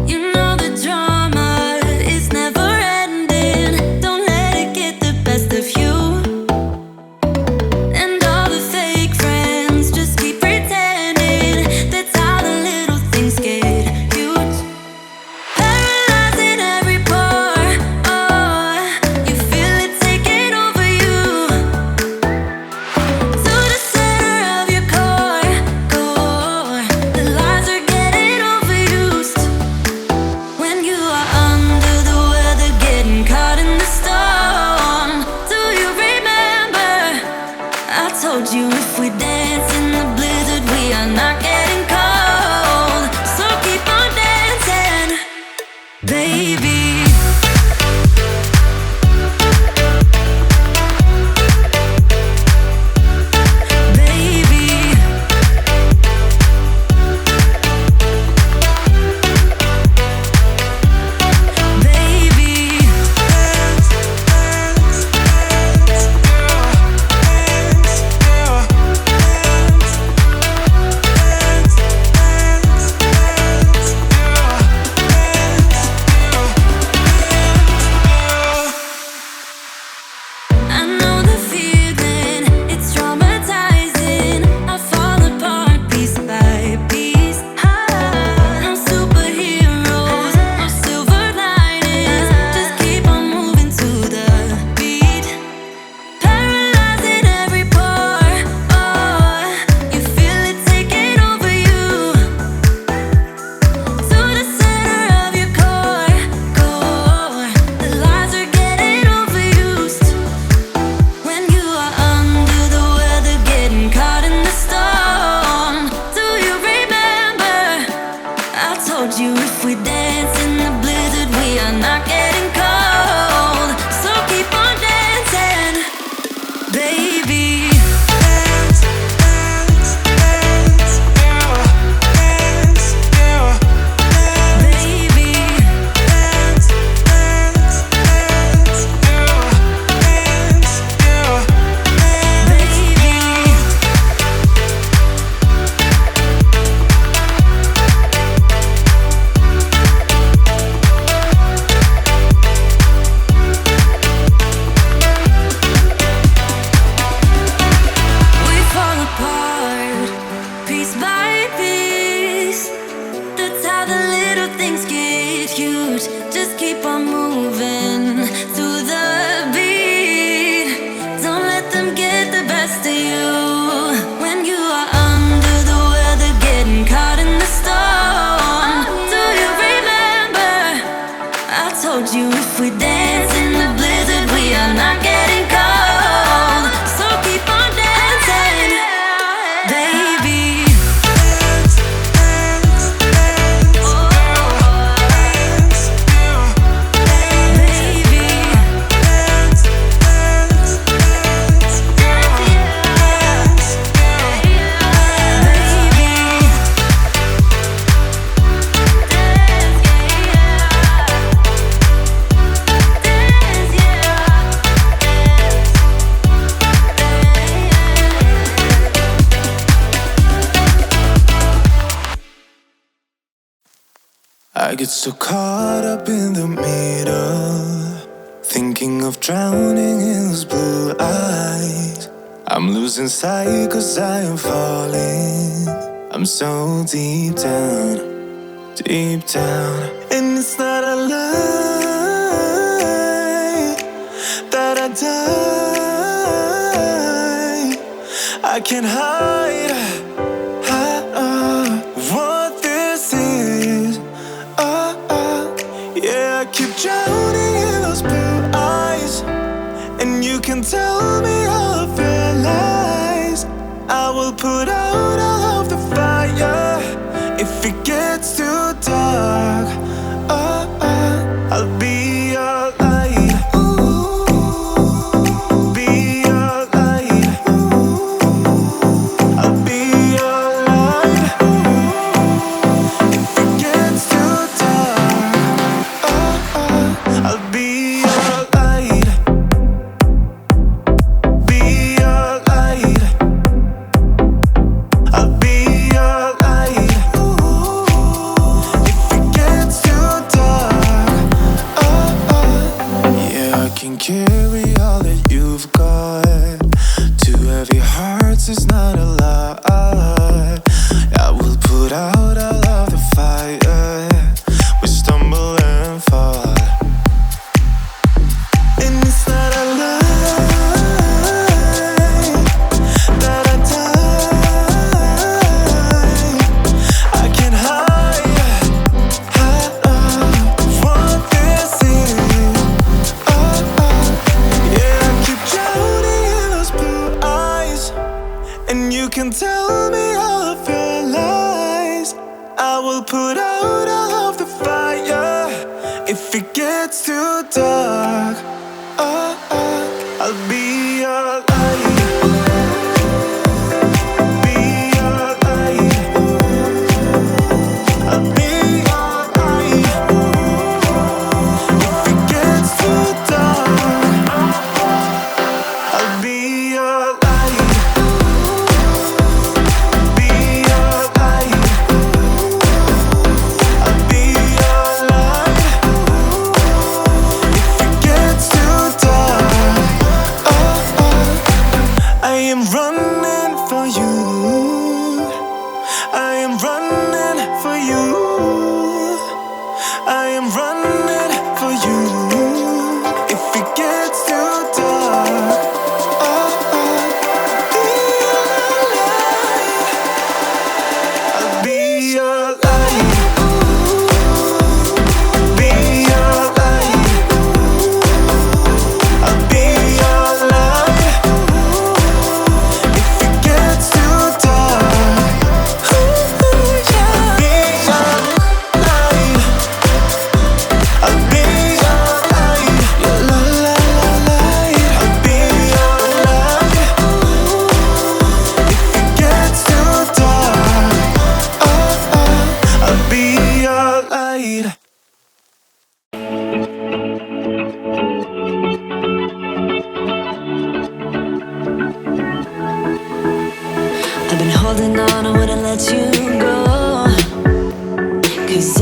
You know the drama is never ending. Don't let it get the best of you. And all the fake friends just keep pretending. That's how the little things get huge. Paralyzing every pore. Oh, you feel it taking over you. To the center of your core. The lies are getting overused. When you are under the weather, getting caught in the storm. Do you remember? I told you if we dance in the blizzard, we are not getting cold. So keep on dancing, baby. Baby, baby. I know the feeling, it's traumatizing. I fall apart piece by piece. No superheroes, no silver linings. Just keep on moving to the beat. Paralyzing every pore. Oh, you feel it taking over you. To the center of your core. The lies are getting overused. When you are under the weather, getting caught in the storm. Do you remember? I told you if we dance in the blizzard, we are not getting cold. So keep on dancing, baby. We fall apart, piece by piece. That's how the little things get huge. Just keep on moving to the beat. Don't let them get the best of you. When you are under the weather, getting caught in the storm. Do you remember? I told you if we dance in the blizzard, we are not getting cold. So keep on dancing, baby. I get so caught up in the middle, thinking of drowning in those blue eyes. I'm losing sight 'cause I am falling. I'm so deep down, and it's not a lie that I die. I can't hide what this is. Yeah, I keep drowning in those blue eyes, and you can tell me all of your lies. I will put out all of the fire if it gets too dark. I'll be your light. Be your light. I'll be your light. If it gets too dark, I'll be your light. Be your light. I'll be your light. I will put out all of the fire. If it gets too dark, I'll be your light. Be your light. I'll be your light. If it gets too dark, I'll be your light. Be your light. I'll be your light. If it gets too dark, I am running for you. I am running for you. I am running for you. If it gets too dark, I'll be your light. Be your light. I'll be your light. If it gets too dark, I'll be your light. I'll be your light. Your light. I'll be your light. If it gets too dark, I'll be your light. I've been holding on, I wouldn't let you go. 'Cause